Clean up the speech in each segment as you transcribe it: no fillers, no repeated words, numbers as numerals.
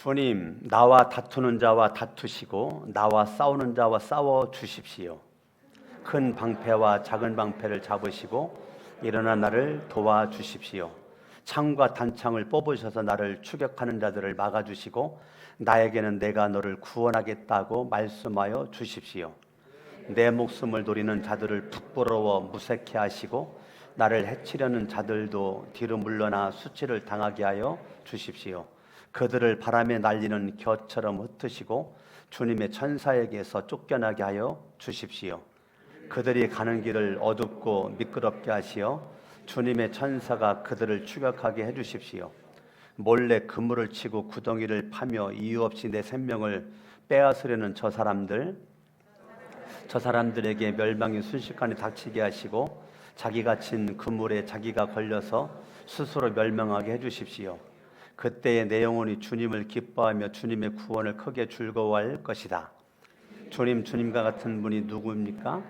주님, 나와 다투는 자와 다투시고 나와 싸우는 자와 싸워 주십시오. 큰 방패와 작은 방패를 잡으시고 일어나 나를 도와주십시오. 창과 단창을 뽑으셔서 나를 추격하는 자들을 막아주시고 나에게는 내가 너를 구원하겠다고 말씀하여 주십시오. 내 목숨을 노리는 자들을 부끄러워 무색해 하시고 나를 해치려는 자들도 뒤로 물러나 수치를 당하게 하여 주십시오. 그들을 바람에 날리는 겨처럼 흩으시고 주님의 천사에게서 쫓겨나게 하여 주십시오. 그들이 가는 길을 어둡고 미끄럽게 하시어 주님의 천사가 그들을 추격하게 해주십시오. 몰래 그물을 치고 구덩이를 파며 이유 없이 내 생명을 빼앗으려는 저 사람들에게 멸망이 순식간에 닥치게 하시고 자기가 친 그물에 자기가 걸려서 스스로 멸망하게 해주십시오. 그때에 내 영혼이 주님을 기뻐하며 주님의 구원을 크게 즐거워할 것이다. 주님과 같은 분이 누구입니까?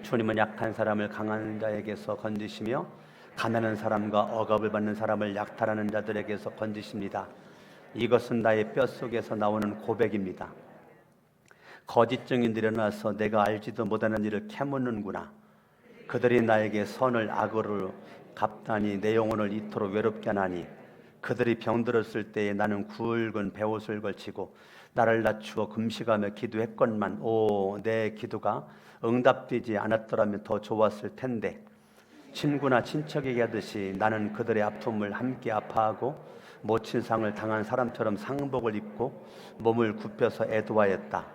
주님은 약한 사람을 강한 자에게서 건지시며 가난한 사람과 억압을 받는 사람을 약탈하는 자들에게서 건지십니다. 이것은 나의 뼛속에서 나오는 고백입니다. 거짓 증인들이 일어나서 내가 알지도 못하는 일을 캐묻는구나. 그들이 나에게 선을 악으로 갚다니 내 영혼을 이토록 외롭게 하나니 그들이 병들었을 때에 나는 굵은 베옷을 걸치고 나를 낮추어 금식하며 기도했건만 내 기도가 응답되지 않았더라면 더 좋았을 텐데 친구나 친척에게 하듯이 나는 그들의 아픔을 함께 아파하고 모친 상을 당한 사람처럼 상복을 입고 몸을 굽혀서 애도하였다.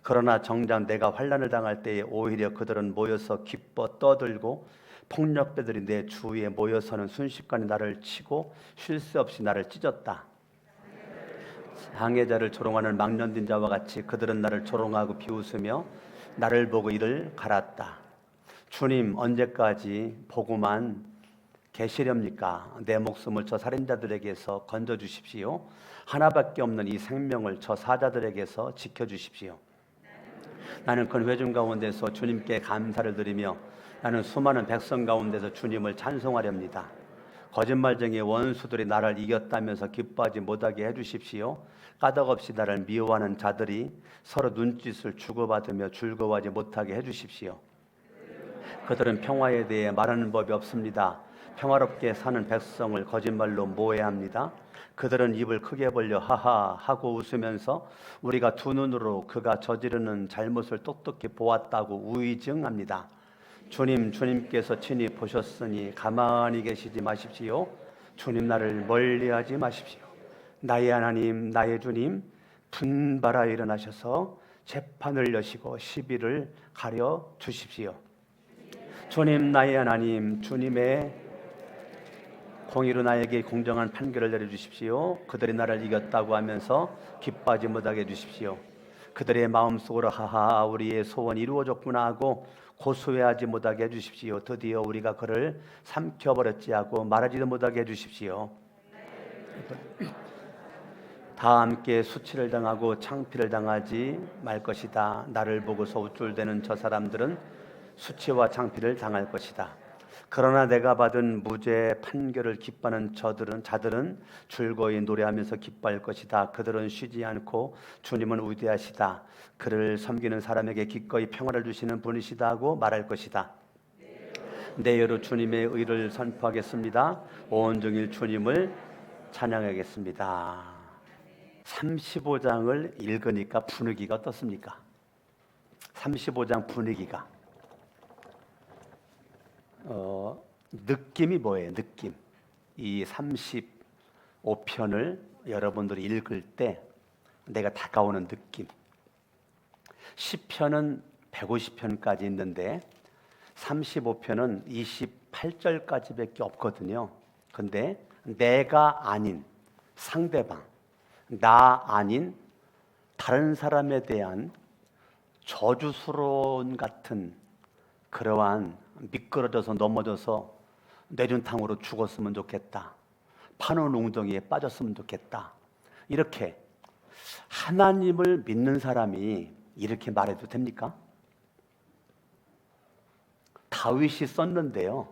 그러나 정작 내가 환난을 당할 때에 오히려 그들은 모여서 기뻐 떠들고 폭력배들이 내 주위에 모여서는 순식간에 나를 치고 쉴 새 없이 나를 찢었다. 항해자를 조롱하는 망령된 자와 같이 그들은 나를 조롱하고 비웃으며 나를 보고 이를 갈았다. 주님, 언제까지 보고만 계시렵니까? 내 목숨을 저 살인자들에게서 건져주십시오. 하나밖에 없는 이 생명을 저 사자들에게서 지켜주십시오. 나는 큰 회중 가운데서 주님께 감사를 드리며 나는 수많은 백성 가운데서 주님을 찬송하렵니다. 거짓말쟁이 원수들이 나를 이겼다면서 기뻐하지 못하게 해주십시오. 까닭없이 나를 미워하는 자들이 서로 눈짓을 주고받으며 즐거워하지 못하게 해주십시오. 그들은 평화에 대해 말하는 법이 없습니다. 평화롭게 사는 백성을 거짓말로 모해합니다. 그들은 입을 크게 벌려 하하 하고 웃으면서 우리가 두 눈으로 그가 저지르는 잘못을 똑똑히 보았다고 우의증합니다. 주님께서 친히 보셨으니 가만히 계시지 마십시오. 주님 나를 멀리하지 마십시오. 나의 하나님, 나의 주님, 분발하여 일어나셔서 재판을 여시고 시비를 가려 주십시오. 주님, 나의 하나님, 주님의 공의로 나에게 공정한 판결을 내려주십시오. 그들이 나를 이겼다고 하면서 기뻐하지 못하게 해주십시오. 그들의 마음속으로 하하 우리의 소원이 이루어졌구나 하고 고소해하지 못하게 해주십시오. 드디어 우리가 그를 삼켜버렸지 하고 말하지도 못하게 해주십시오. 다 함께 수치를 당하고 창피를 당하지 말 것이다. 나를 보고서 우쭐대는 저 사람들은 수치와 창피를 당할 것이다. 그러나 내가 받은 무죄 판결을 기뻐하는 자들은 즐거이 노래하면서 기뻐할 것이다. 그들은 쉬지 않고 주님은 위대하시다. 그를 섬기는 사람에게 기꺼이 평화를 주시는 분이시다 하고 말할 것이다. 내여로 주님의 의를 선포하겠습니다. 온종일 주님을 찬양하겠습니다. 35장을 읽으니까 분위기가 어떻습니까? 35장 분위기가 느낌이 뭐예요? 느낌. 이 35편을 여러분들이 읽을 때 내가 다가오는 느낌. 10편은 150편까지 있는데 35편은 28절까지밖에 없거든요. 근데 내가 아닌 상대방, 나 아닌 다른 사람에 대한 저주스러운 같은 그러한 미끄러져서 넘어져서 뇌준탕으로 죽었으면 좋겠다. 파는 웅덩이에 빠졌으면 좋겠다. 이렇게 하나님을 믿는 사람이 이렇게 말해도 됩니까? 다윗이 썼는데요.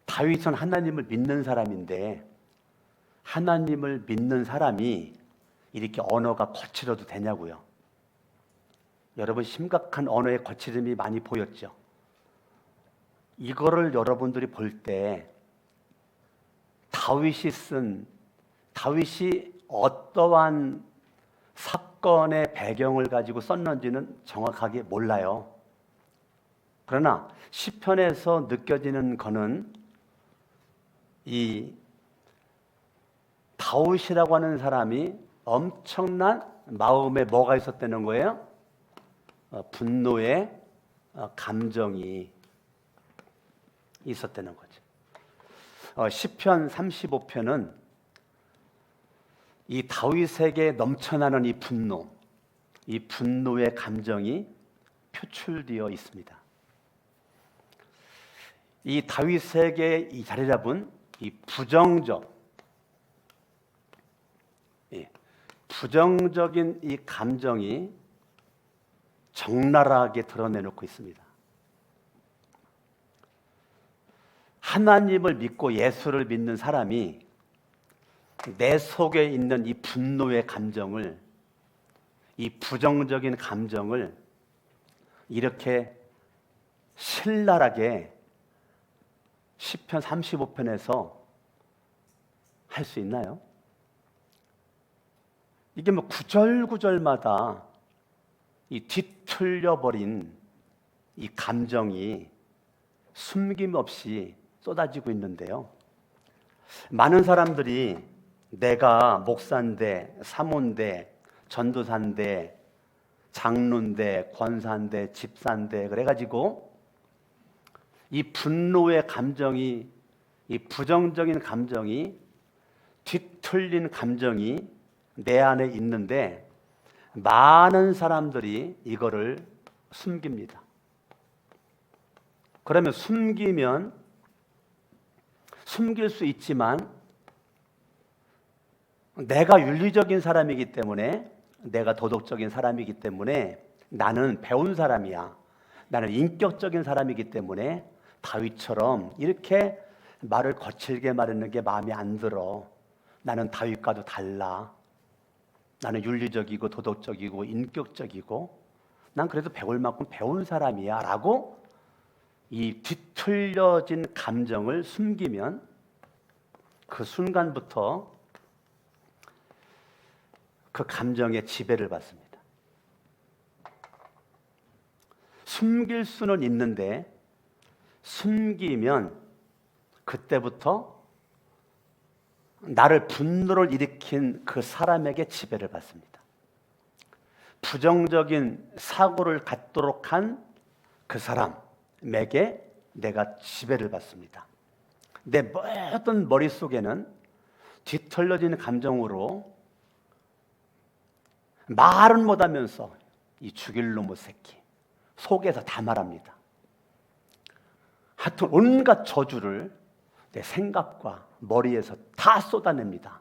다윗은 하나님을 믿는 사람인데 하나님을 믿는 사람이 이렇게 언어가 거칠어도 되냐고요. 여러분, 심각한 언어의 거칠음이 많이 보였죠. 이거를 여러분들이 볼 때 다윗이 어떠한 사건의 배경을 가지고 썼는지는 정확하게 몰라요. 그러나 시편에서 느껴지는 것은 이 다윗이라고 하는 사람이 엄청난 마음에 뭐가 있었다는 거예요? 분노의 감정이 있었다는 거죠. 시편 35편은 이 다윗에게 넘쳐나는 이 분노의 감정이 표출되어 있습니다. 이 다윗에게 이 자리 잡은 이 부정적인 이 감정이 적나라하게 드러내놓고 있습니다. 하나님을 믿고 예수를 믿는 사람이 내 속에 있는 이 분노의 감정을, 이 부정적인 감정을 이렇게 신랄하게 시편 35편에서 할 수 있나요? 이게 뭐 구절구절마다 이 뒤틀려버린 이 감정이 숨김없이 쏟아지고 있는데요. 많은 사람들이 내가 목사인데, 사모인데, 전도사인데, 장로인데, 권사인데, 집사인데 그래가지고 이 분노의 감정이, 이 부정적인 감정이, 뒤틀린 감정이 내 안에 있는데 많은 사람들이 이거를 숨깁니다. 그러면 숨길 수 있지만 내가 윤리적인 사람이기 때문에, 내가 도덕적인 사람이기 때문에, 나는 배운 사람이야, 나는 인격적인 사람이기 때문에 다윗처럼 이렇게 말을 거칠게 말하는 게 마음에 안 들어. 나는 다윗과도 달라. 나는 윤리적이고 도덕적이고 인격적이고 난 그래도 배울 만큼 배운 사람이야 라고 이 뒤틀려진 감정을 숨기면 그 순간부터 그 감정의 지배를 받습니다. 숨길 수는 있는데 숨기면 그때부터 나를 분노를 일으킨 그 사람에게 지배를 받습니다. 부정적인 사고를 갖도록 한 그 사람에게 내가 지배를 받습니다. 내 모든 머릿속에는 뒤틀려진 감정으로 말은 못하면서 이 죽일 놈의 새끼 속에서 다 말합니다. 하여튼 온갖 저주를 내 생각과 머리에서 다 쏟아냅니다.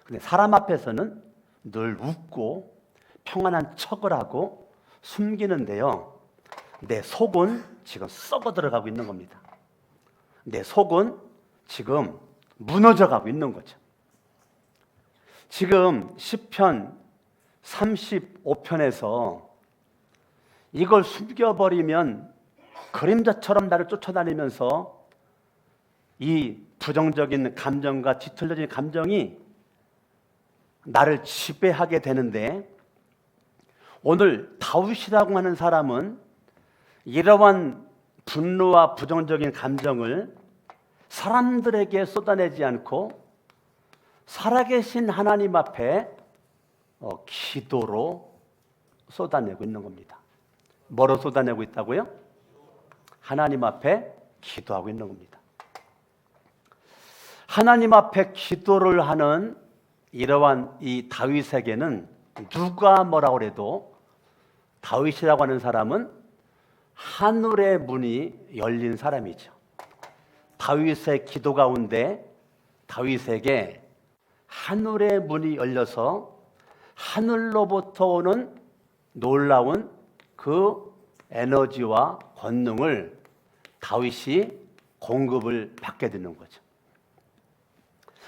근데 사람 앞에서는 늘 웃고 평안한 척을 하고 숨기는데요, 내 속은 지금 썩어 들어가고 있는 겁니다. 내 속은 지금 무너져 가고 있는 거죠. 지금 시편 35편에서 이걸 숨겨버리면 그림자처럼 나를 쫓아다니면서 이 부정적인 감정과 뒤틀려진 감정이 나를 지배하게 되는데, 오늘 다윗이라고 하는 사람은 이러한 분노와 부정적인 감정을 사람들에게 쏟아내지 않고 살아계신 하나님 앞에 기도로 쏟아내고 있는 겁니다. 뭐로 쏟아내고 있다고요? 하나님 앞에 기도하고 있는 겁니다. 하나님 앞에 기도를 하는 이러한 이 다윗에게는 누가 뭐라고 해도 다윗이라고 하는 사람은 하늘의 문이 열린 사람이죠. 다윗의 기도 가운데 다윗에게 하늘의 문이 열려서 하늘로부터 오는 놀라운 그 에너지와 권능을 다윗이 공급을 받게 되는 거죠.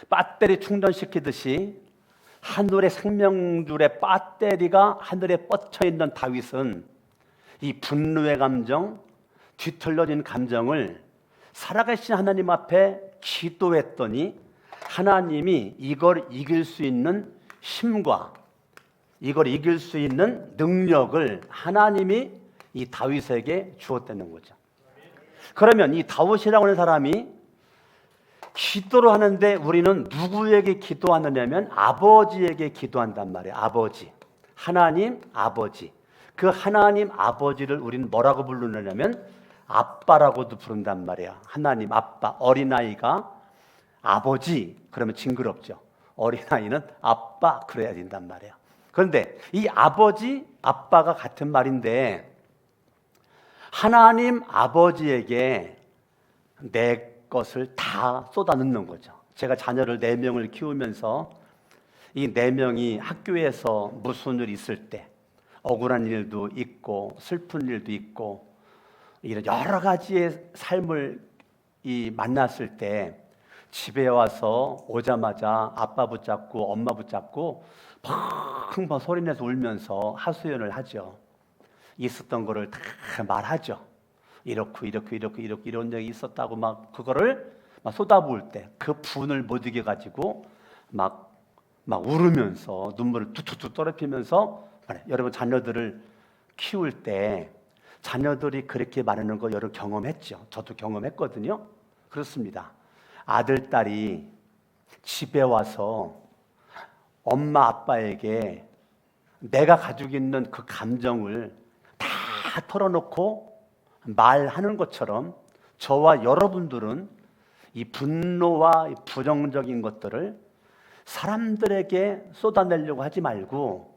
배터리 충전시키듯이 하늘의 생명줄의 배터리가 하늘에 뻗쳐 있는 다윗은 이 분노의 감정, 뒤틀려진 감정을 살아계신 하나님 앞에 기도했더니 하나님이 이걸 이길 수 있는 힘과 이걸 이길 수 있는 능력을 하나님이 이 다윗에게 주었다는 거죠. 그러면 이 다윗이라고 하는 사람이 기도를 하는데 우리는 누구에게 기도하느냐면 아버지에게 기도한단 말이에요. 아버지, 하나님 아버지. 그 하나님 아버지를 우리는 뭐라고 부르느냐면 아빠라고도 부른단 말이에요. 하나님 아빠. 어린아이가 아버지 그러면 징그럽죠. 어린아이는 아빠 그래야 된단 말이에요. 그런데 이 아버지 아빠가 같은 말인데 하나님 아버지에게 내 것을 다 쏟아 넣는 거죠. 제가 자녀를 4명을 키우면서 이 4명이 학교에서 무슨 일 있을 때 억울한 일도 있고 슬픈 일도 있고 이런 여러 가지의 삶을 만났을 때 집에 와서 오자마자 아빠 붙잡고 엄마 붙잡고 펑펑 소리내서 울면서 하소연을 하죠. 있었던 거를 다 말하죠. 이렇고 이런 적이 있었다고 막 그거를 막 쏟아부을 때 그 분을 못 이겨 가지고 막 울으면서 눈물을 툭툭툭 떨어뜨리면서 여러분 자녀들을 키울 때 자녀들이 그렇게 말하는 거 여러분 경험했죠. 저도 경험했거든요. 그렇습니다. 아들 딸이 집에 와서 엄마 아빠에게 내가 가지고 있는 그 감정을 다 털어놓고 말하는 것처럼 저와 여러분들은 이 분노와 부정적인 것들을 사람들에게 쏟아내려고 하지 말고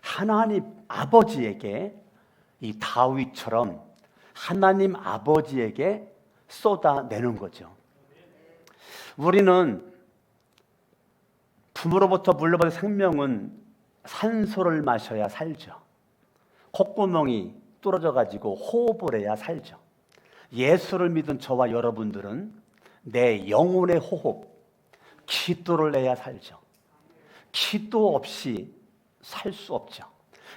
하나님 아버지에게 이 다윗처럼 하나님 아버지에게 쏟아내는 거죠. 우리는 부모로부터 물려받은 생명은 산소를 마셔야 살죠. 콧구멍이 뚫어져 가지고 호흡을 해야 살죠. 예수를 믿은 저와 여러분들은 내 영혼의 호흡, 기도를 해야 살죠. 기도 없이 살 수 없죠.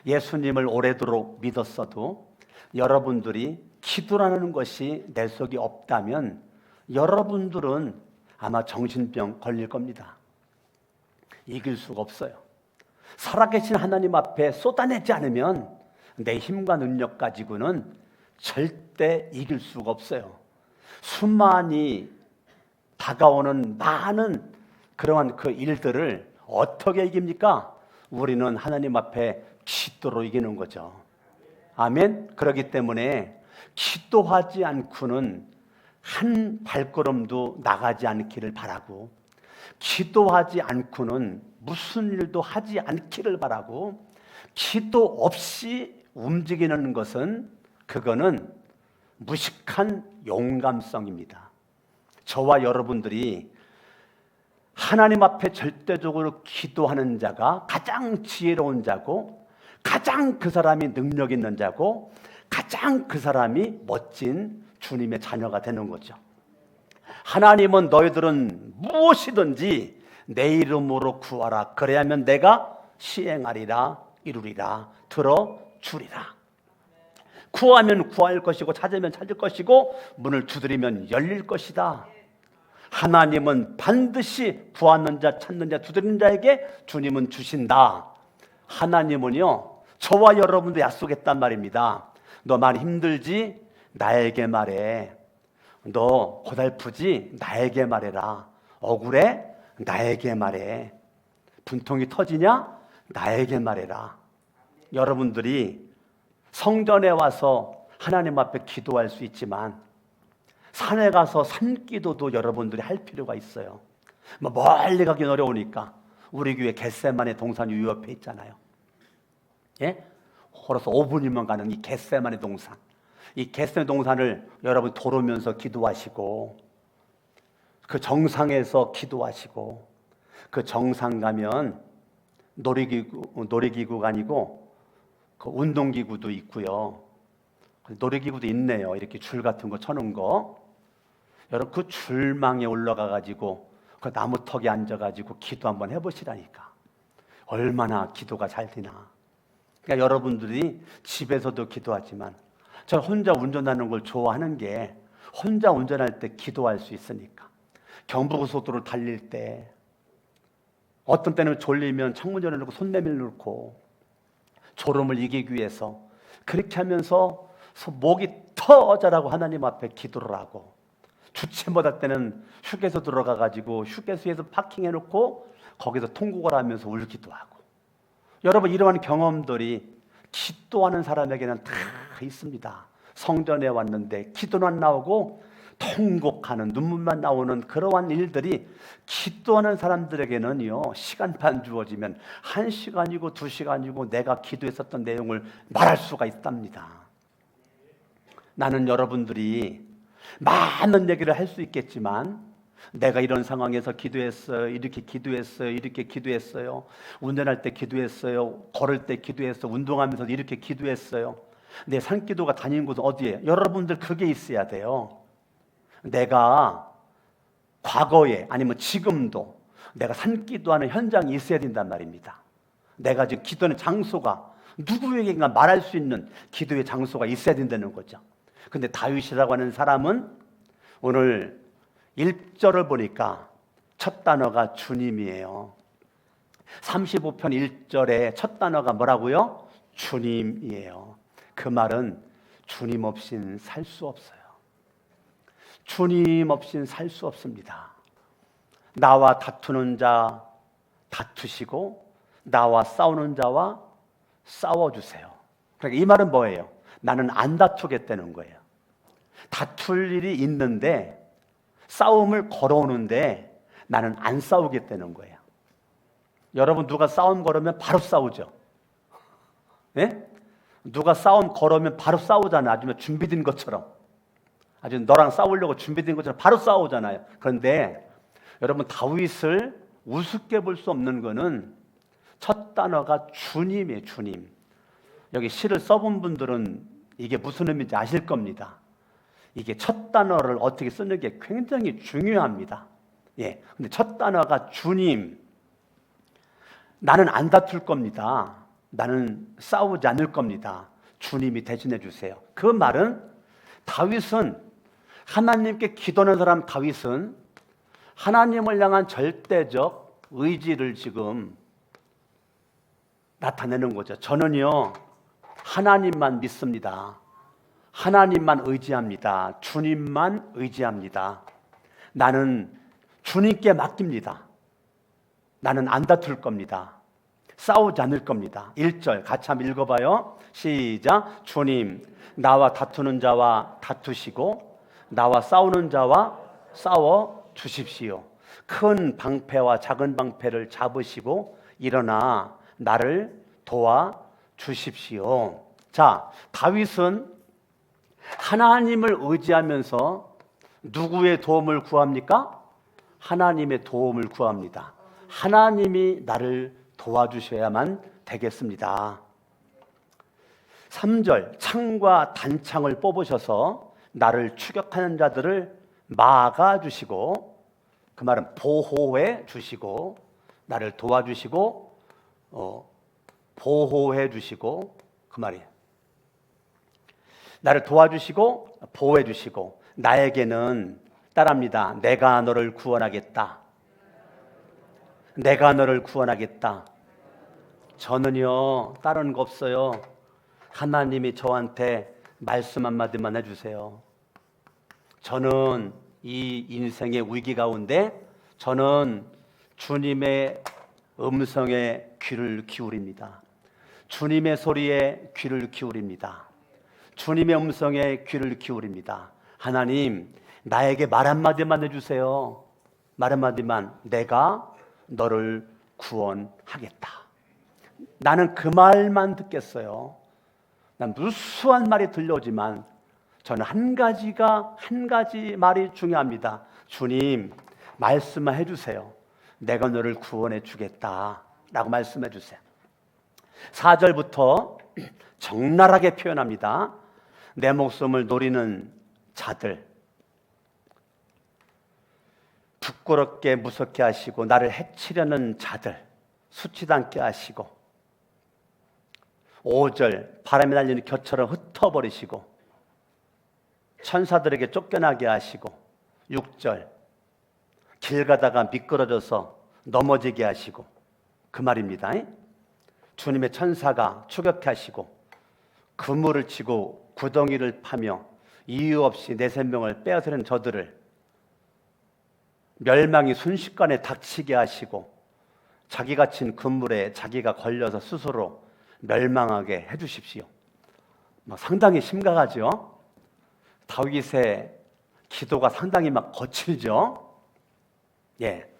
예수님을 오래도록 믿었어도 여러분들이 기도라는 것이 내 속에 없다면 여러분들은 아마 정신병 걸릴 겁니다. 이길 수가 없어요. 살아계신 하나님 앞에 쏟아내지 않으면 내 힘과 능력 가지고는 절대 이길 수가 없어요. 수많이 다가오는 많은 그러한 그 일들을 어떻게 이깁니까? 우리는 하나님 앞에 기도로 이기는 거죠. 아멘. 그렇기 때문에 기도하지 않고는 한 발걸음도 나가지 않기를 바라고, 기도하지 않고는 무슨 일도 하지 않기를 바라고, 기도 없이 움직이는 것은 그거는 무식한 용감성입니다. 저와 여러분들이 하나님 앞에 절대적으로 기도하는 자가 가장 지혜로운 자고, 가장 그 사람이 능력 있는 자고, 가장 그 사람이 멋진 주님의 자녀가 되는 거죠. 하나님은 너희들은 무엇이든지 내 이름으로 구하라. 그래야면 내가 시행하리라, 이루리라, 들어주리라. 구하면 구할 것이고 찾으면 찾을 것이고 문을 두드리면 열릴 것이다. 하나님은 반드시 구하는 자, 찾는 자, 두드리는 자에게 주님은 주신다. 하나님은요, 저와 여러분도 약속했단 말입니다. 너 많이 힘들지? 나에게 말해. 너 고달프지? 나에게 말해라. 억울해? 나에게 말해. 분통이 터지냐? 나에게 말해라. 여러분들이 성전에 와서 하나님 앞에 기도할 수 있지만 산에 가서 산기도도 여러분들이 할 필요가 있어요. 멀리 가긴 어려우니까 우리 교회 겟세마네 동산 요 옆에 있잖아요. 예? 걸어서 5분이면 가는 이 겟세마네 동산. 이 겟세마네 동산을 여러분 돌으면서 기도하시고, 그 정상에서 기도하시고, 그 정상 가면 놀이기구가 아니고 그 운동기구도 있고요. 놀이기구도 있네요. 이렇게 줄 같은 거 쳐놓은 거. 여러분 그 줄망에 올라가 가지고 그 나무턱에 앉아가지고 기도 한번 해보시라니까. 얼마나 기도가 잘 되나. 그러니까 여러분들이 집에서도 기도하지만 저 혼자 운전하는 걸 좋아하는 게 혼자 운전할 때 기도할 수 있으니까. 경부고속도로 달릴 때 어떤 때는 졸리면 창문 열어놓고 손 내밀놓고 졸음을 이기기 위해서 그렇게 하면서 목이 터져라고 하나님 앞에 기도를 하고, 주체 못할 때는 휴게소 들어가가지고 휴게소에서 파킹해놓고 거기서 통곡을 하면서 울기도 하고. 여러분, 이러한 경험들이 기도하는 사람에게는 다 있습니다. 성전에 왔는데 기도는 안 나오고 통곡하는, 눈물만 나오는 그러한 일들이 기도하는 사람들에게는요, 시간만 주어지면 1시간이고 2시간이고 내가 기도했었던 내용을 말할 수가 있답니다. 나는 여러분들이 많은 얘기를 할 수 있겠지만, 내가 이런 상황에서 기도했어요, 이렇게 기도했어요, 이렇게 기도했어요, 운전할 때 기도했어요, 걸을 때 기도했어요, 운동하면서 이렇게 기도했어요, 내 산기도가 다니는 곳은 어디에? 여러분들 그게 있어야 돼요. 내가 과거에 아니면 지금도 내가 산기도하는 현장이 있어야 된단 말입니다. 내가 지금 기도하는 장소가 누구에게나 말할 수 있는 기도의 장소가 있어야 된다는 거죠. 근데 다윗이라고 하는 사람은 오늘 1절을 보니까 첫 단어가 주님이에요. 35편 1절에 첫 단어가 뭐라고요? 주님이에요. 그 말은 주님 없인 살 수 없어요. 주님 없인 살 수 없습니다. 나와 다투는 자 다투시고 나와 싸우는 자와 싸워주세요. 그러니까 이 말은 뭐예요? 나는 안 다투겠다는 거예요. 다툴 일이 있는데 싸움을 걸어오는데 나는 안 싸우겠다는 거예요. 여러분, 누가 싸움 걸으면 바로 싸우죠. 예? 누가 싸움 걸으면 바로 싸우잖아요. 아주 준비된 것처럼. 아주 너랑 싸우려고 준비된 것처럼 바로 싸우잖아요. 그런데 여러분, 다윗을 우습게 볼 수 없는 거는 첫 단어가 주님이에요. 주님. 여기 시를 써본 분들은 이게 무슨 의미인지 아실 겁니다. 이게 첫 단어를 어떻게 쓰는 게 굉장히 중요합니다. 예. 근데 첫 단어가 주님. 나는 안 다툴 겁니다. 나는 싸우지 않을 겁니다. 주님이 대신해 주세요. 그 말은 다윗은, 하나님께 기도하는 사람 다윗은 하나님을 향한 절대적 의지를 지금 나타내는 거죠. 저는요, 하나님만 믿습니다. 하나님만 의지합니다. 주님만 의지합니다. 나는 주님께 맡깁니다. 나는 안 다툴 겁니다. 싸우지 않을 겁니다. 1절 같이 한번 읽어봐요. 시작. 주님, 나와 다투는 자와 다투시고 나와 싸우는 자와 싸워 주십시오. 큰 방패와 작은 방패를 잡으시고 일어나 나를 도와 주십시오. 자, 다윗은 하나님을 의지하면서 누구의 도움을 구합니까? 하나님의 도움을 구합니다. 하나님이 나를 도와주셔야만 되겠습니다. 3절, 창과 단창을 뽑으셔서 나를 추격하는 자들을 막아주시고, 그 말은 보호해 주시고, 나를 도와주시고 보호해 주시고, 그 말이에요. 나를 도와주시고 보호해 주시고, 나에게는 따라합니다. 내가 너를 구원하겠다. 내가 너를 구원하겠다. 저는요, 다른 거 없어요. 하나님이 저한테 말씀 한마디만 해주세요. 저는 이 인생의 위기 가운데 저는 주님의 음성에 귀를 기울입니다. 주님의 소리에 귀를 기울입니다. 주님의 음성에 귀를 기울입니다. 하나님, 나에게 말 한마디만 해주세요. 말 한마디만. 내가 너를 구원하겠다. 나는 그 말만 듣겠어요. 난 무수한 말이 들려오지만 저는 한 가지 말이 중요합니다. 주님, 말씀만 해주세요. 내가 너를 구원해 주겠다 라고 말씀해 주세요. 4절부터 적나라하게 표현합니다. 내 목숨을 노리는 자들, 부끄럽게 무섭게 하시고 나를 해치려는 자들 수치도 않게 하시고 5절 바람에 날리는 겨처럼 흩어버리시고 천사들에게 쫓겨나게 하시고 6절 길 가다가 미끄러져서 넘어지게 하시고 그 말입니다. 주님의 천사가 추격하시고 그물을 치고 구덩이를 파며 이유 없이 내 생명을 빼앗으려는 저들을 멸망이 순식간에 닥치게 하시고 자기가 친 그물에 자기가 걸려서 스스로 멸망하게 해주십시오. 상당히 심각하죠. 다윗의 기도가 상당히 거칠죠. 예,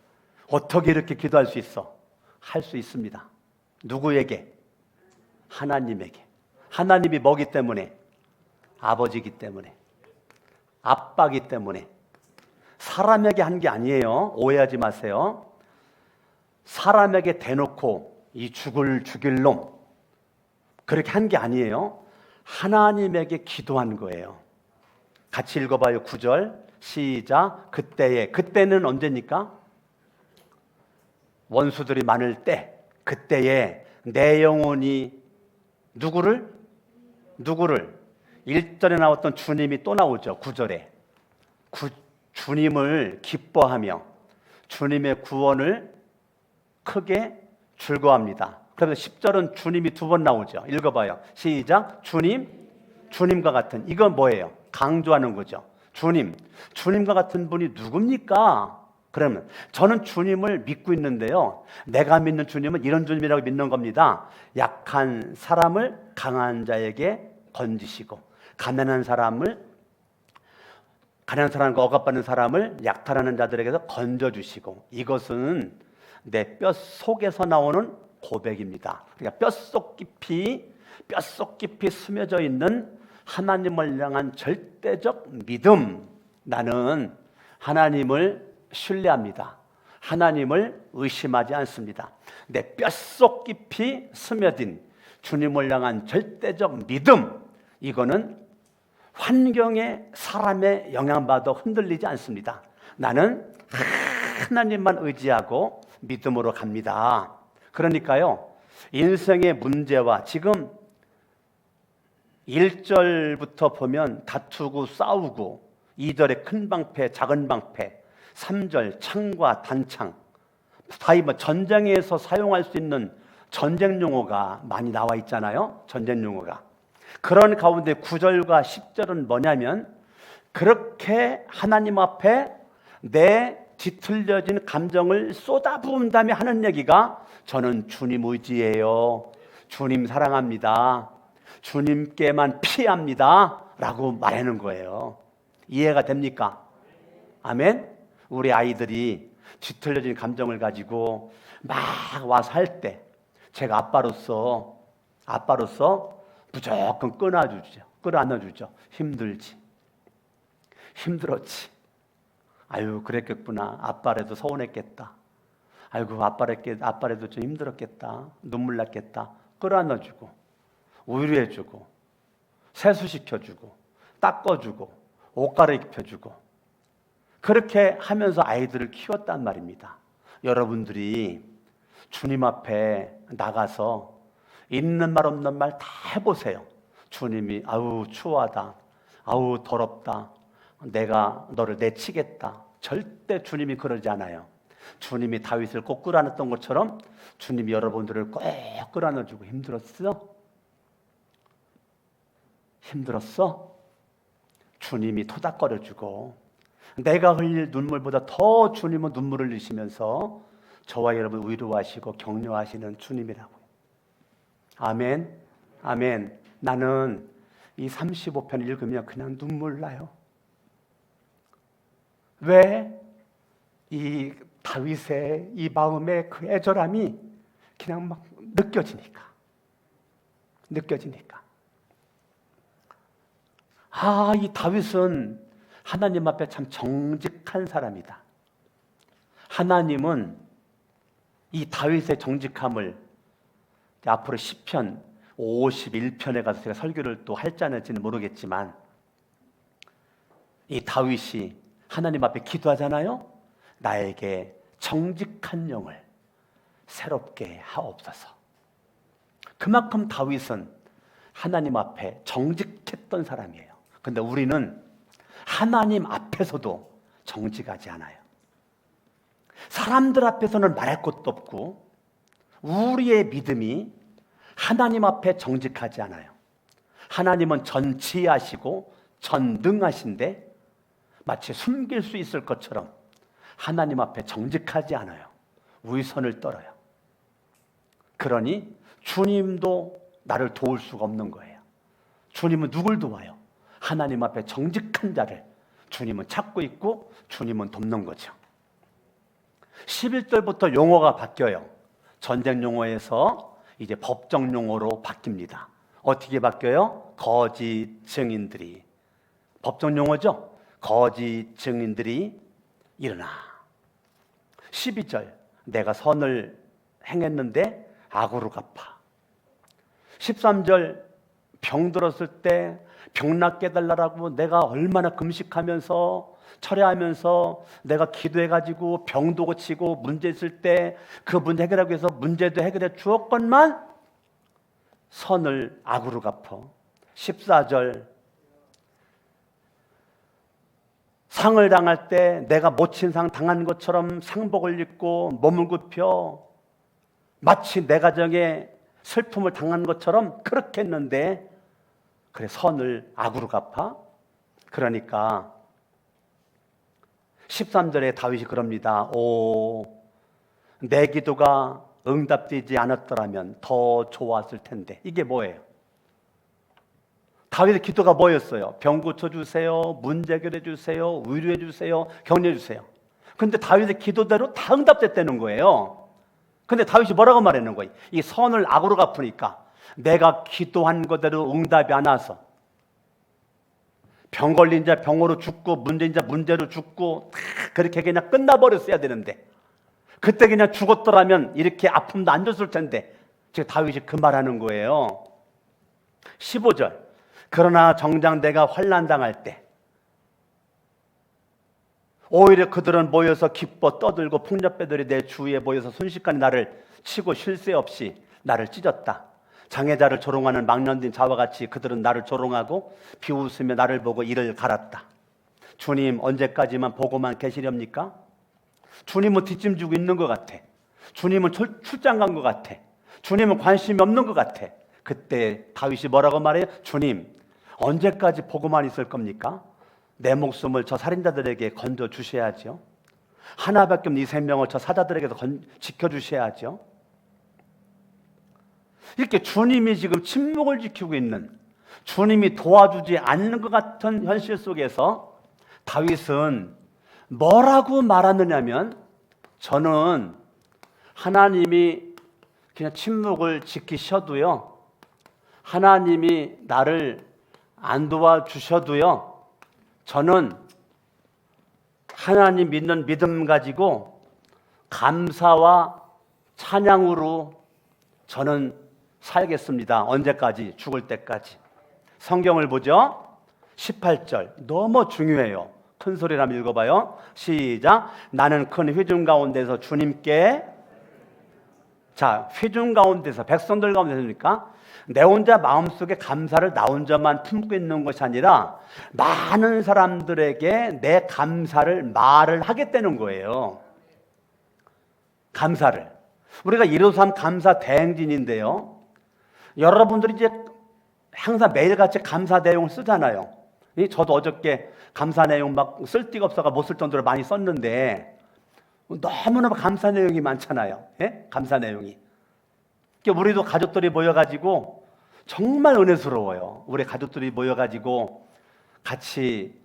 어떻게 이렇게 기도할 수 있어? 할 수 있습니다. 누구에게? 하나님에게. 하나님이 뭐기 때문에? 아버지이기 때문에, 아빠이기 때문에. 사람에게 한 게 아니에요. 오해하지 마세요. 사람에게 대놓고 이 죽일 놈 그렇게 한 게 아니에요. 하나님에게 기도한 거예요. 같이 읽어봐요. 9절 시작. 그때는 언제입니까? 원수들이 많을 때, 그때에 내 영혼이 누구를? 1절에 나왔던 주님이 또 나오죠. 9절에 주님을 기뻐하며 주님의 구원을 크게 즐거워합니다. 그래서 10절은 주님이 두 번 나오죠. 읽어봐요. 시작. 주님과 같은. 이건 뭐예요? 강조하는 거죠. 주님과 같은 분이 누굽니까? 그러면 저는 주님을 믿고 있는데요, 내가 믿는 주님은 이런 주님이라고 믿는 겁니다. 약한 사람을 강한 자에게 건지시고 가난한 사람과 억압받는 사람을 약탈하는 자들에게서 건져주시고, 이것은 내 뼛속에서 나오는 고백입니다. 그러니까 뼛속 깊이 스며져 있는 하나님을 향한 절대적 믿음. 나는 하나님을 신뢰합니다. 하나님을 의심하지 않습니다. 내 뼛속 깊이 스며든 주님을 향한 절대적 믿음, 이거는 환경에 사람의 영향받아 흔들리지 않습니다. 나는 하나님만 의지하고 믿음으로 갑니다. 그러니까요, 인생의 문제와 지금 1절부터 보면 다투고 싸우고, 2절에 큰 방패, 작은 방패, 3절 창과 단창, 다이 전쟁에서 사용할 수 있는 전쟁 용어가 많이 나와 있잖아요. 전쟁 용어가. 그런 가운데 9절과 10절은 뭐냐면, 그렇게 하나님 앞에 내 뒤틀려진 감정을 쏟아부은 다음에 하는 얘기가, 저는 주님 의지해요, 주님 사랑합니다, 주님께만 피합니다 라고 말하는 거예요. 이해가 됩니까? 아멘? 우리 아이들이 뒤틀려진 감정을 가지고 막 와서 할 때, 제가 아빠로서 무조건 끌어안아주죠. 힘들었지. 아유, 그랬겠구나. 아빠라도 서운했겠다. 아이고, 아빠라도 좀 힘들었겠다. 눈물 났겠다. 끌어안아주고, 위로해주고, 세수시켜주고, 닦아주고, 옷 갈아입혀주고, 그렇게 하면서 아이들을 키웠단 말입니다. 여러분들이 주님 앞에 나가서 있는 말 없는 말 다 해보세요. 주님이 아우 추하다, 아우 더럽다, 내가 너를 내치겠다. 절대 주님이 그러지 않아요. 주님이 다윗을 꼭 끌어안았던 것처럼 주님이 여러분들을 꼭 끌어안아주고, 힘들었어? 주님이 토닥거려주고, 내가 흘릴 눈물보다 더 주님은 눈물을 흘리시면서 저와 여러분 위로하시고 격려하시는 주님이라고요. 아멘, 아멘. 나는 이 35편 읽으면 그냥 눈물 나요. 왜? 이 다윗의 이 마음의 그 애절함이 그냥 막 느껴지니까. 이 다윗은 하나님 앞에 참 정직한 사람이다. 하나님은 이 다윗의 정직함을 앞으로 시편 51편에 가서 제가 설교를 또 할지 안 할지는 모르겠지만, 이 다윗이 하나님 앞에 기도하잖아요. 나에게 정직한 영을 새롭게 하옵소서. 그만큼 다윗은 하나님 앞에 정직했던 사람이에요. 근데 우리는 하나님 앞에서도 정직하지 않아요. 사람들 앞에서는 말할 것도 없고 우리의 믿음이 하나님 앞에 정직하지 않아요. 하나님은 전지하시고 전능하신데 마치 숨길 수 있을 것처럼 하나님 앞에 정직하지 않아요. 위선을 떨어요. 그러니 주님도 나를 도울 수가 없는 거예요. 주님은 누굴 도와요? 하나님 앞에 정직한 자를 주님은 찾고 있고 주님은 돕는 거죠. 11절부터 용어가 바뀌어요. 전쟁 용어에서 이제 법정 용어로 바뀝니다. 어떻게 바뀌어요? 거짓 증인들이, 법정 용어죠. 거짓 증인들이 일어나. 12절, 내가 선을 행했는데 악으로 갚아. 13절, 병들었을 때 병 낫게 해달라고 내가 얼마나 금식하면서 철회하면서 내가 기도해가지고 병도 고치고 문제 있을 때 그 문제 해결하기 위해서 문제도 해결해 주었건만 선을 악으로 갚어. 14절, 상을 당할 때 내가 모친 상 당한 것처럼 상복을 입고 몸을 굽혀 마치 내 가정에 슬픔을 당한 것처럼 그렇게 했는데 그래 선을 악으로 갚아? 그러니까 13절에 다윗이 그럽니다. 오, 내 기도가 응답되지 않았더라면 더 좋았을 텐데. 이게 뭐예요? 다윗의 기도가 뭐였어요? 병 고쳐주세요, 문제 해결해 주세요, 위로해 주세요, 격려해 주세요. 그런데 다윗의 기도대로 다 응답됐다는 거예요. 근데 다윗이 뭐라고 말하는 거예요? 이 선을 악으로 갚으니까 내가 기도한 거대로 응답이 안 와서 병 걸린 자 병으로 죽고 문제인 자 문제로 죽고 그렇게 그냥 끝나버렸어야 되는데 그때 그냥 죽었더라면 이렇게 아픔도 안 줬을 텐데 지금 다윗이 그 말하는 거예요. 15절, 그러나 정작 내가 환난 당할 때 오히려 그들은 모여서 기뻐 떠들고 풍잡배들이 내 주위에 모여서 순식간에 나를 치고 쉴 새 없이 나를 찢었다. 장애자를 조롱하는 망령된 자와 같이 그들은 나를 조롱하고 비웃으며 나를 보고 이를 갈았다. 주님, 언제까지만 보고만 계시렵니까? 주님은 뒷짐지고 있는 것 같아. 주님은 출장 간 것 같아. 주님은 관심이 없는 것 같아. 그때 다윗이 뭐라고 말해요? 주님, 언제까지 보고만 있을 겁니까? 내 목숨을 저 살인자들에게 건져주셔야죠. 하나밖에 없는 이 생명을 저 사자들에게도 지켜주셔야죠. 이렇게 주님이 지금 침묵을 지키고 있는, 주님이 도와주지 않는 것 같은 현실 속에서 다윗은 뭐라고 말하느냐면, 저는 하나님이 그냥 침묵을 지키셔도요, 하나님이 나를 안 도와주셔도요, 저는 하나님 믿는 믿음 가지고 감사와 찬양으로 저는 살겠습니다. 언제까지? 죽을 때까지. 성경을 보죠. 18절 너무 중요해요. 큰 소리로 한번 읽어봐요. 시작. 나는 큰 회중 가운데서 주님께, 자, 회중 가운데서, 백성들 가운데서니까 내 혼자 마음속에 감사를 나 혼자만 품고 있는 것이 아니라 많은 사람들에게 내 감사를 말을 하겠다는 거예요. 감사를. 우리가 153 감사 대행진인데요, 여러분들이 이제 항상 매일같이 감사 내용을 쓰잖아요. 저도 어저께 감사 내용 막 쓸 데가 없어서 못 쓸 정도로 많이 썼는데 너무너무 감사 내용이 많잖아요. 예? 감사 내용이. 우리도 가족들이 모여가지고 정말 은혜스러워요. 우리 가족들이 모여가지고 같이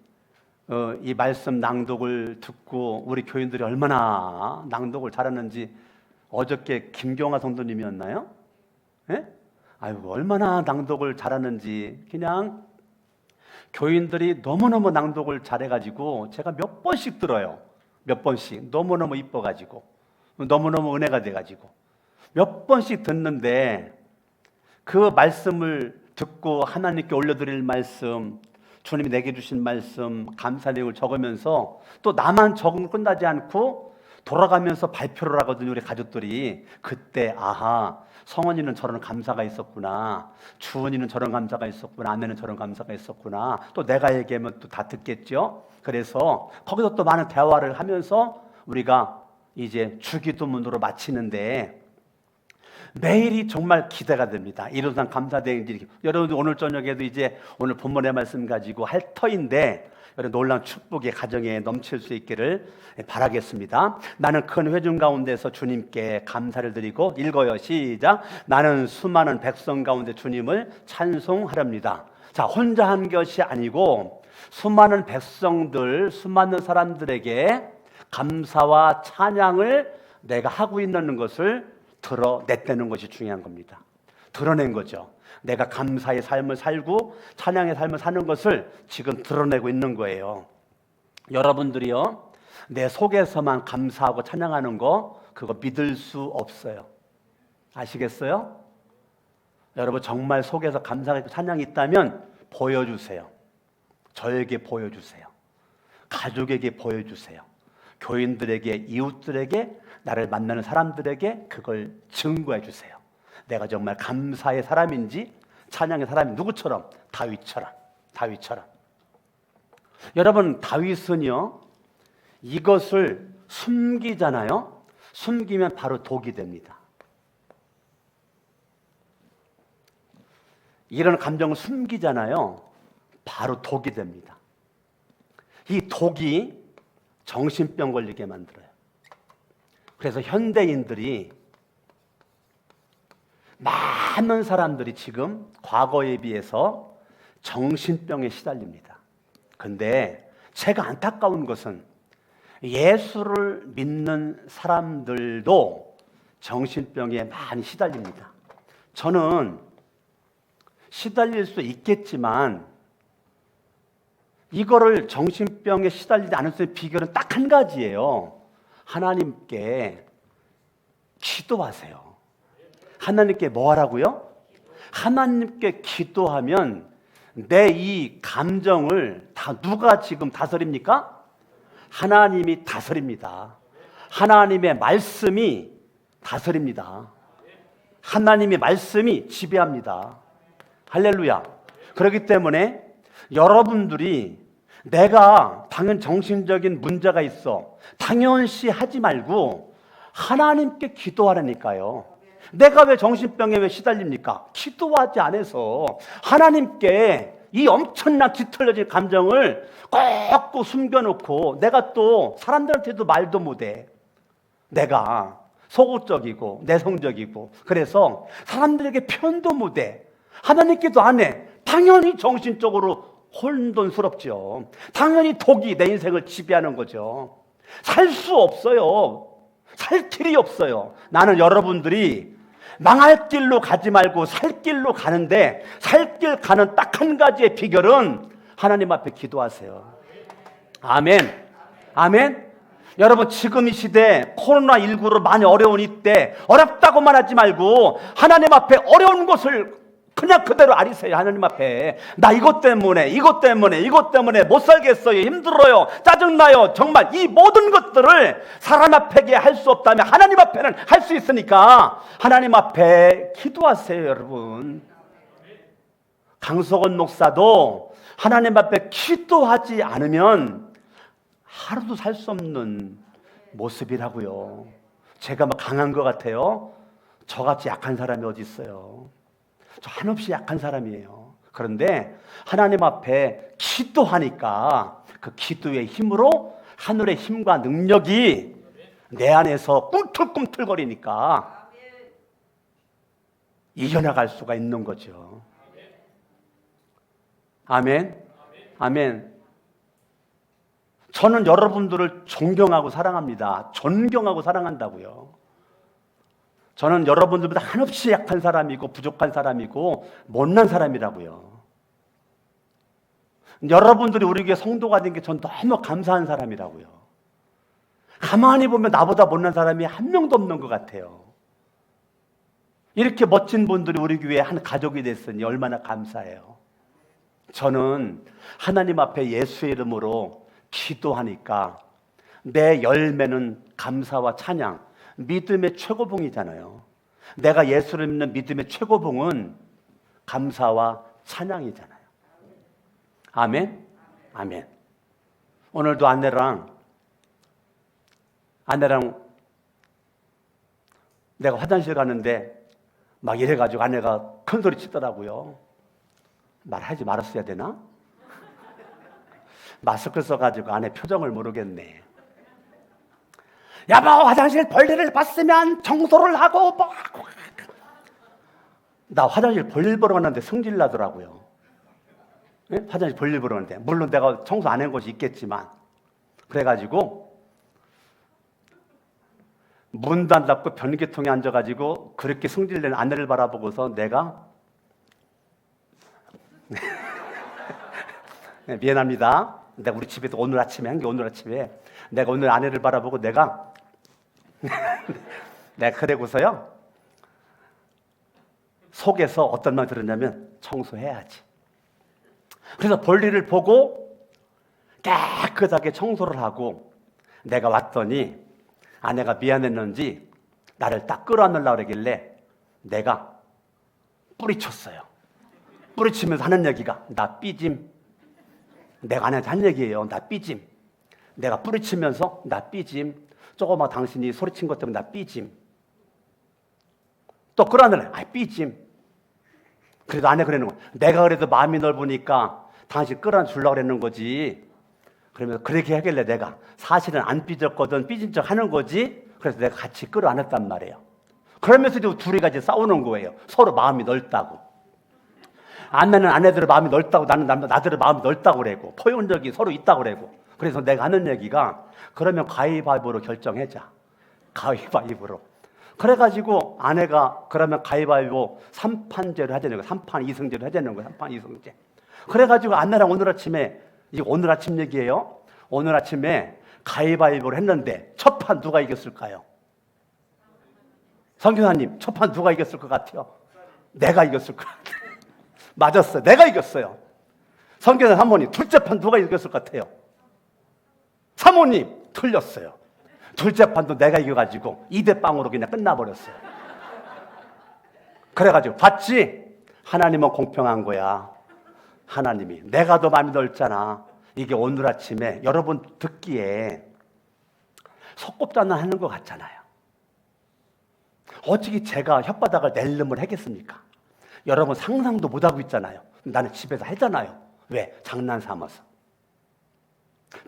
이 말씀 낭독을 듣고 우리 교인들이 얼마나 낭독을 잘하는지. 어저께 김경화 성도님이었나요? 예? 아이고, 얼마나 낭독을 잘하는지. 그냥 교인들이 너무너무 낭독을 잘해가지고 제가 몇 번씩 들어요. 몇 번씩. 너무너무 이뻐가지고, 너무너무 은혜가 돼가지고 몇 번씩 듣는데 그 말씀을 듣고 하나님께 올려드릴 말씀, 주님이 내게 주신 말씀, 감사 내용을 적으면서 또 나만 적으면 끝나지 않고 돌아가면서 발표를 하거든요. 우리 가족들이. 그때 아하, 성원이는 저런 감사가 있었구나, 주은이는 저런 감사가 있었구나, 아내는 저런 감사가 있었구나, 또 내가 얘기하면 또 다 듣겠죠. 그래서 거기서 또 많은 대화를 하면서 우리가 이제 주기도문으로 마치는데 매일이 정말 기대가 됩니다. 이루상 감사대행들이. 여러분들 오늘 저녁에도 이제 오늘 본문의 말씀 가지고 할 터인데 여러분 놀라운 축복의 가정에 넘칠 수 있기를 바라겠습니다. 나는 큰 회중 가운데서 주님께 감사를 드리고, 읽어요. 시작. 나는 수많은 백성 가운데 주님을 찬송하렵니다. 자, 혼자 한 것이 아니고 수많은 백성들, 수많은 사람들에게 감사와 찬양을 내가 하고 있는 것을 드러냈다는 것이 중요한 겁니다. 드러낸 거죠. 내가 감사의 삶을 살고 찬양의 삶을 사는 것을 지금 드러내고 있는 거예요. 여러분들이요, 내 속에서만 감사하고 찬양하는 거, 그거 믿을 수 없어요. 아시겠어요? 여러분 정말 속에서 감사하고 찬양이 있다면 보여주세요. 저에게 보여주세요. 가족에게 보여주세요. 교인들에게, 이웃들에게, 나를 만나는 사람들에게 그걸 증거해 주세요. 내가 정말 감사의 사람인지 찬양의 사람이 누구처럼? 다윗처럼. 여러분 다윗은요, 이것을 숨기잖아요. 숨기면 바로 독이 됩니다. 이런 감정을 숨기잖아요. 바로 독이 됩니다. 이 독이 정신병 걸리게 만들어요. 그래서 현대인들이, 많은 사람들이 지금 과거에 비해서 정신병에 시달립니다. 근데 제가 안타까운 것은 예수를 믿는 사람들도 정신병에 많이 시달립니다. 저는 시달릴 수 있겠지만 이거를 정신병에 시달리지 않을 수 있는 비결은 딱 한 가지예요. 하나님께 기도하세요. 하나님께 뭐 하라고요? 하나님께 기도하면 내 이 감정을 다 누가 지금 다스립니까? 하나님이 다스립니다. 하나님의 말씀이 다스립니다. 하나님의 말씀이 지배합니다. 할렐루야. 그렇기 때문에 여러분들이 내가 당연 정신적인 문제가 있어, 당연시 하지 말고 하나님께 기도하라니까요. 내가 왜 정신병에 왜 시달립니까? 기도하지 않아서 하나님께 이 엄청난 뒤틀려진 감정을 꼭 숨겨놓고 내가 또 사람들한테도 말도 못해. 내가 소극적이고 내성적이고 그래서 사람들에게 표현도 못해. 하나님께도 안 해. 당연히 정신적으로 혼돈스럽죠. 당연히 독이 내 인생을 지배하는 거죠. 살 수 없어요. 살 길이 없어요. 나는 여러분들이 망할 길로 가지 말고 살 길로 가는데, 살 길 가는 딱 한 가지의 비결은 하나님 앞에 기도하세요. 아멘. 아멘. 여러분 지금 이 시대 코로나19로 많이 어려운 이때 어렵다고만 하지 말고 하나님 앞에 어려운 것을 그냥 그대로 아리세요. 하나님 앞에 나 이것 때문에 못 살겠어요. 힘들어요. 짜증나요. 정말 이 모든 것들을 사람 앞에 할 수 없다면 하나님 앞에는 할 수 있으니까 하나님 앞에 기도하세요. 여러분 강석원 목사도 하나님 앞에 기도하지 않으면 하루도 살 수 없는 모습이라고요. 제가 막 강한 것 같아요. 저같이 약한 사람이 어디 있어요. 저 한없이 약한 사람이에요. 그런데 하나님 앞에 기도하니까 그 기도의 힘으로 하늘의 힘과 능력이 내 안에서 꿈틀꿈틀거리니까 이겨나갈 수가 있는 거죠. 아멘. 아멘. 저는 여러분들을 존경하고 사랑합니다. 존경하고 사랑한다고요. 저는 여러분들보다 한없이 약한 사람이고 부족한 사람이고 못난 사람이라고요. 여러분들이 우리 교회 성도가 된 게 전 너무 감사한 사람이라고요. 가만히 보면 나보다 못난 사람이 한 명도 없는 것 같아요. 이렇게 멋진 분들이 우리 교회의 한 가족이 됐으니 얼마나 감사해요. 저는 하나님 앞에 예수의 이름으로 기도하니까 내 열매는 감사와 찬양, 믿음의 최고봉이잖아요. 내가 예수를 믿는 믿음의 최고봉은 감사와 찬양이잖아요. 아멘? 아멘. 오늘도 아내랑 내가 화장실 가는데 막 이래가지고 아내가 큰 소리 치더라고요. 말하지 말았어야 되나? 마스크 써가지고 아내 표정을 모르겠네. 여보, 화장실 볼일을 봤으면 청소를 하고 뭐. 나 화장실 볼일 보러 갔는데 성질 나더라고요. 네? 화장실 볼일 보러 갔는데 물론 내가 청소 안 한 곳이 있겠지만 그래가지고 문도 안 닫고 변기통에 앉아가지고 그렇게 성질낸 아내를 바라보고서 내가 네, 미안합니다. 내가 우리 집에서 오늘 아침에 한 게 오늘 아침에 내가 오늘 아내를 바라보고 내가 그래고서요 속에서 어떤 말 들었냐면 청소해야지. 그래서 볼일을 보고 깨끗하게 청소를 하고 내가 왔더니 아내가 미안했는지 나를 딱 끌어안으려고 그러길래 내가 뿌리쳤어요. 뿌리치면서 하는 얘기가 나 삐짐. 내가 아내한테 한 얘기예요. 나 삐짐. 내가 뿌리치면서 나 삐짐. 조그마 당신이 소리친 것 때문에 나 삐짐. 또 끌어안으래. 삐짐. 그래도 아내 그러는 거야. 내가 그래도 마음이 넓으니까 당신 끌어주려고 그러는 거지. 그러면서 그렇게 하길래 내가 사실은 안 삐졌거든 삐진 척 하는 거지. 그래서 내가 같이 끌어안았단 말이에요. 그러면서도 둘이 같이 싸우는 거예요. 서로 마음이 넓다고. 아내는 아내들의 마음이 넓다고 나는 나들의 마음이 넓다고 그러고 포용력이 서로 있다고 그러고. 그래서 내가 하는 얘기가 그러면 가위바위보로 결정하자. 가위바위보로. 그래가지고 아내가 그러면 가위바위보 3판제를 하자는 거야. 3판 2승제를 하자는 거야. 3판 2승제. 그래가지고 아내랑 오늘 아침에 이게 오늘 아침 얘기예요. 오늘 아침에 가위바위보를 했는데 첫 판 누가 이겼을까요? 선교사님 첫 판 누가 이겼을 것 같아요? 내가 이겼을 것 같아요. 맞았어요. 내가 이겼어요. 선교사 사모님 둘째 판 누가 이겼을 것 같아요? 사모님 틀렸어요. 둘째 판도 내가 이겨가지고 2대0으로 그냥 끝나버렸어요. 그래가지고 봤지? 하나님은 공평한 거야. 하나님이 내가 더 마음이 넓잖아. 이게 오늘 아침에 여러분 듣기에 속곱장난 하는 것 같잖아요. 어떻게 제가 혓바닥을 낼 놈을 하겠습니까? 여러분 상상도 못하고 있잖아요. 나는 집에서 하잖아요. 왜? 장난 삼아서.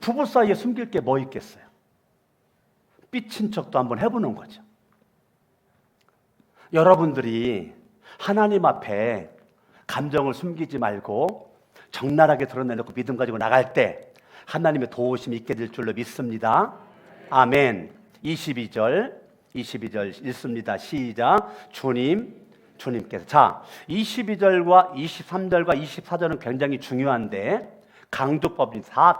부부 사이에 숨길 게 뭐 있겠어요? 삐친 척도 한번 해보는 거죠. 여러분들이 하나님 앞에 감정을 숨기지 말고 적나라하게 드러내놓고 믿음 가지고 나갈 때 하나님의 도우심이 있게 될 줄로 믿습니다. 아멘. 22절 읽습니다. 시작. 주님께서. 자, 22절과 23절과 24절은 굉장히 중요한데 강조법입니다.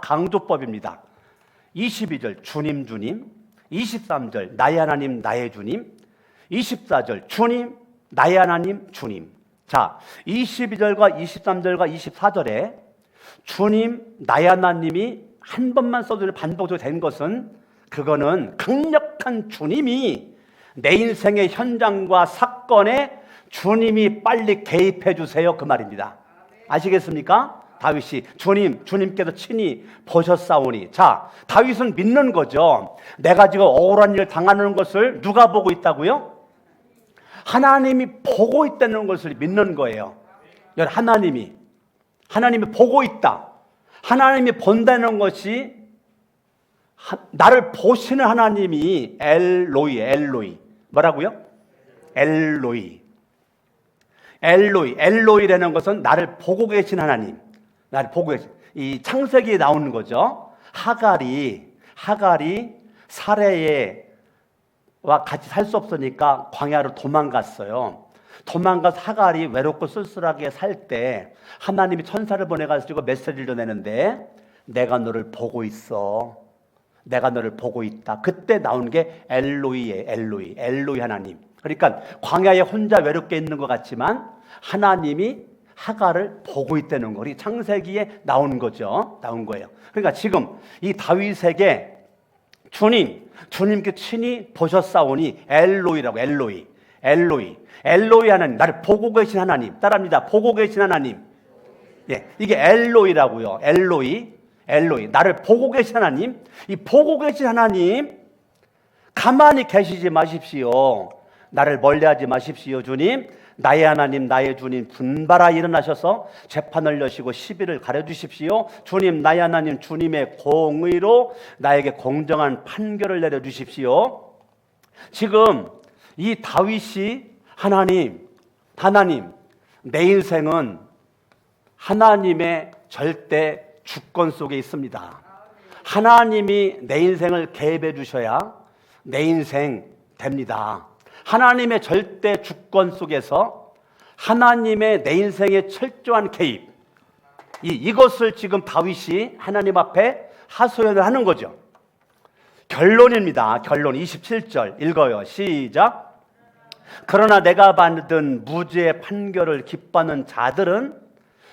22절 주님 23절 나의 하나님 나의 주님 24절 주님 나의 하나님 주님. 자, 22절과 23절과 24절에 주님 나의 하나님이 한 번만 써도 반복적으로 된 것은 그거는 강력한 주님이 내 인생의 현장과 사건에 주님이 빨리 개입해 주세요 그 말입니다. 아시겠습니까? 다윗이 주님께서 친히 보셨사오니. 자, 다윗은 믿는 거죠. 내가 지금 억울한 일 당하는 것을 누가 보고 있다고요? 하나님이 보고 있다는 것을 믿는 거예요. 하나님이 보고 있다. 하나님이 본다는 것이 나를 보시는 하나님이 엘로이. 뭐라고요? 엘로이라는 것은 나를 보고 계신 하나님. 나를 보고 계신. 이 창세기에 나오는 거죠. 하갈이 사레와 같이 살 수 없으니까 광야로 도망갔어요. 도망가서 하갈이 외롭고 쓸쓸하게 살 때 하나님이 천사를 보내가지고 메시지를 전하는데 내가 너를 보고 있어. 내가 너를 보고 있다. 그때 나온 게 엘로이 하나님. 그러니까 광야에 혼자 외롭게 있는 것 같지만 하나님이 하갈을 보고 있다는 거. 우리 창세기에 나온 거죠. 나온 거예요. 그러니까 지금 이 다윗에게 주님께 친히 보셨사오니 엘로이라고. 엘로이 하나님, 나를 보고 계신 하나님. 따라합니다. 보고 계신 하나님. 예, 이게 엘로이라고요. 엘로이, 나를 보고 계신 하나님. 이 보고 계신 하나님, 가만히 계시지 마십시오. 나를 멀리하지 마십시오. 주님, 나의 하나님, 나의 주님, 분발하 일어나셔서 재판을 여시고 시비를 가려주십시오. 주님, 나의 하나님, 주님의 공의로 나에게 공정한 판결을 내려주십시오. 지금 이 다윗이 하나님, 내 인생은 하나님의 절대 주권 속에 있습니다. 하나님이 내 인생을 개입해 주셔야 내 인생 됩니다. 하나님의 절대 주권 속에서 하나님의 내 인생의 철저한 개입, 이것을 지금 다윗이 하나님 앞에 하소연을 하는 거죠. 결론입니다. 결론 27절 읽어요. 시작. 그러나 내가 받은 무죄의 판결을 기뻐하는 자들은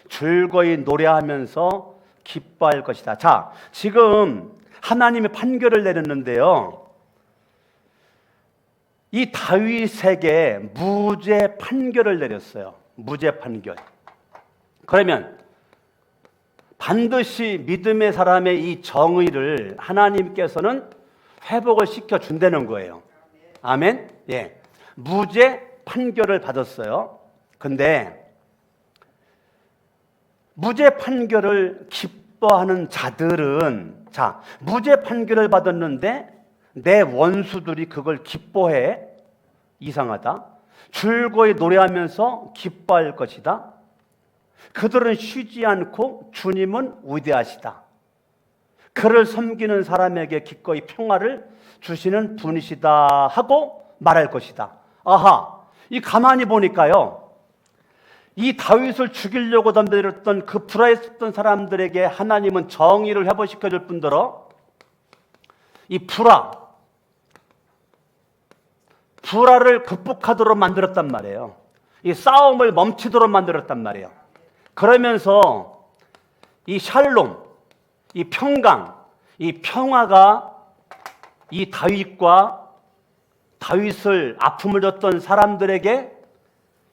즐거이 노래하면서 기뻐할 것이다. 자, 지금 하나님의 판결을 내렸는데요, 이 다윗에게 무죄 판결을 내렸어요. 무죄 판결. 그러면 반드시 믿음의 사람의 이 정의를 하나님께서는 회복을 시켜준다는 거예요. 아멘? 예. 무죄 판결을 받았어요. 근데 무죄 판결을 기뻐하는 자들은, 자, 무죄 판결을 받았는데 내 원수들이 그걸 기뻐해. 이상하다. 즐거이 노래하면서 기뻐할 것이다. 그들은 쉬지 않고 주님은 위대하시다. 그를 섬기는 사람에게 기꺼이 평화를 주시는 분이시다 하고 말할 것이다. 아하, 이 가만히 보니까요, 이 다윗을 죽이려고 덤벼들었던 그 불화했었던 사람들에게 하나님은 정의를 회복시켜 줄 뿐더러 이 불화를 극복하도록 만들었단 말이에요. 이 싸움을 멈추도록 만들었단 말이에요. 그러면서 이 샬롬, 이 평강, 이 평화가 이 다윗을 아픔을 줬던 사람들에게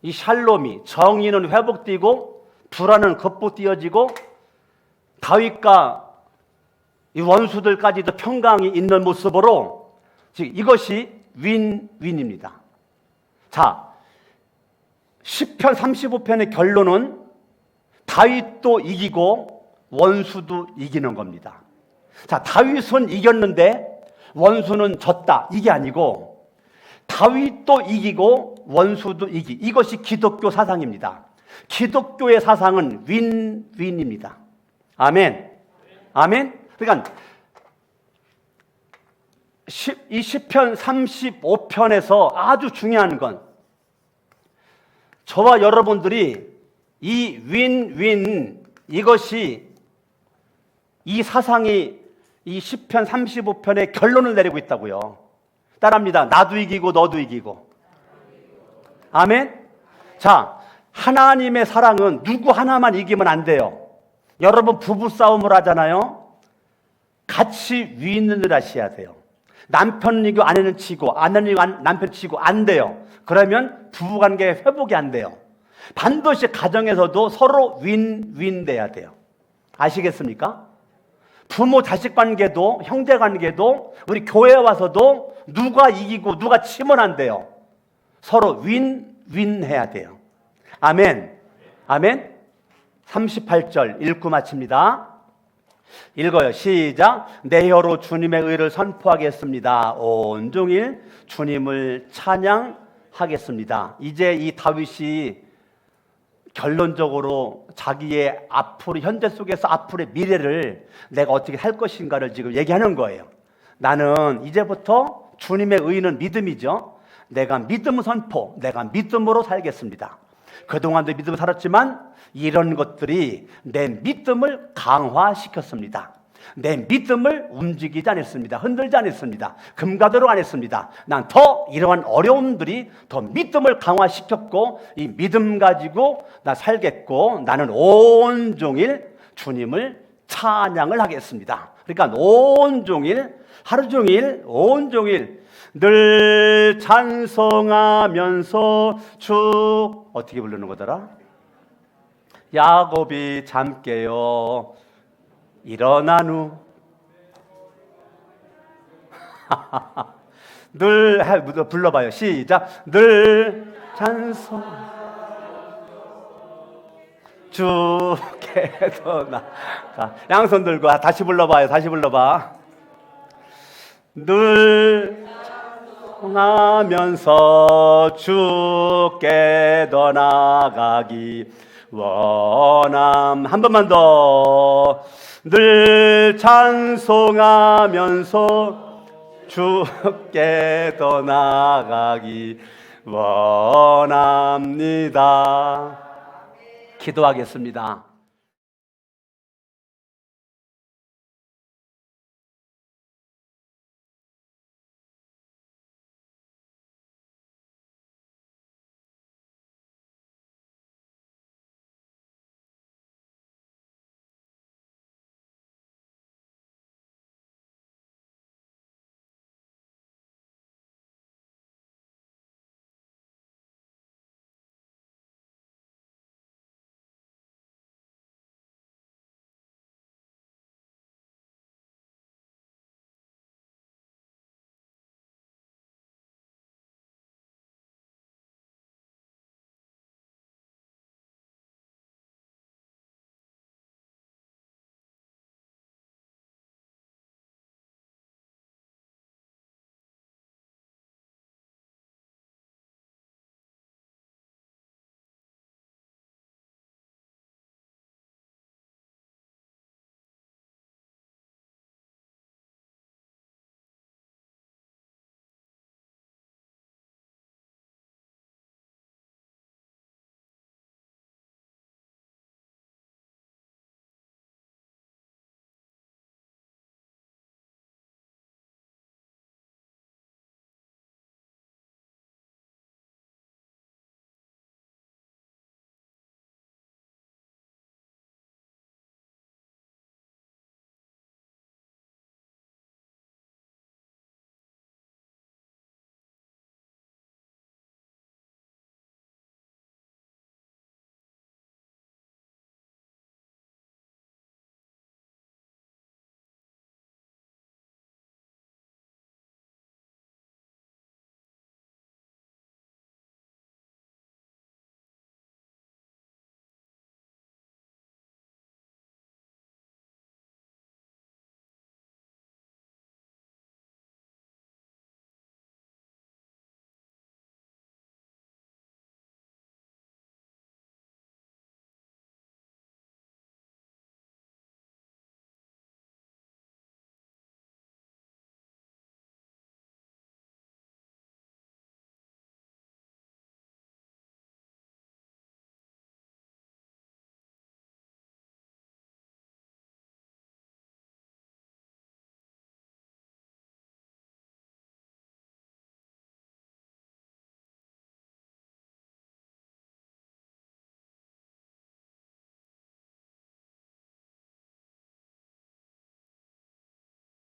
이 샬롬이, 정의는 회복되고 불화는 극복되어지고 다윗과 이 원수들까지도 평강이 있는 모습으로 지금 이것이 윈윈입니다. 자, 시편 35편의 결론은 다윗도 이기고 원수도 이기는 겁니다. 자, 다윗은 이겼는데 원수는 졌다, 이게 아니고 다윗도 이기고 원수도 이것이 기독교 사상입니다. 기독교의 사상은 윈윈입니다. 아멘. 아멘. 그러니까 이 시편 35편에서 아주 중요한 건 저와 여러분들이 이 윈윈, 이것이, 이 사상이 이 시편 35편의 결론을 내리고 있다고요. 따라합니다. 나도 이기고 너도 이기고. 아멘. 자, 하나님의 사랑은 누구 하나만 이기면 안 돼요. 여러분 부부싸움을 하잖아요. 같이 윈윈을 하셔야 돼요. 남편은 이기고 아내는 치고, 아내는 이기고 남편 치고 안 돼요. 그러면 부부관계 회복이 안 돼요. 반드시 가정에서도 서로 윈윈 돼야 돼요. 아시겠습니까? 부모 자식 관계도, 형제 관계도, 우리 교회 와서도 누가 이기고 누가 치면 안 돼요. 서로 윈윈 해야 돼요. 아멘. 아멘. 38절 읽고 마칩니다. 읽어요. 시작. 내 혀로 주님의 의를 선포하겠습니다. 온종일 주님을 찬양하겠습니다. 이제 이 다윗이 결론적으로 자기의 앞으로, 현재 속에서 앞으로의 미래를 내가 어떻게 할 것인가를 지금 얘기하는 거예요. 나는 이제부터 주님의 의는 믿음이죠. 내가 믿음 선포, 내가 믿음으로 살겠습니다. 그동안도 믿음으로 살았지만 이런 것들이 내 믿음을 강화시켰습니다. 내 믿음을 움직이지 않았습니다. 흔들지 않았습니다. 금가도록 안 했습니다. 난 더 이러한 어려움들이 더 믿음을 강화시켰고 이 믿음 가지고 나 살겠고 나는 온종일 주님을 찬양을 하겠습니다. 그러니까 온종일 하루 종일 온종일 늘 찬송하면서 주 어떻게 부르는 거더라? 야곱이 잠 깨어 일어난 후 늘 불러봐요. 시작. 늘 찬송 주께서 나가. 양손 들고 다시 불러봐요. 다시 불러봐. 늘 찬송하면서 주께 더 나가기 원함. 한 번만 더. 늘 찬송하면서 주께 더 나가기 원합니다. 기도하겠습니다.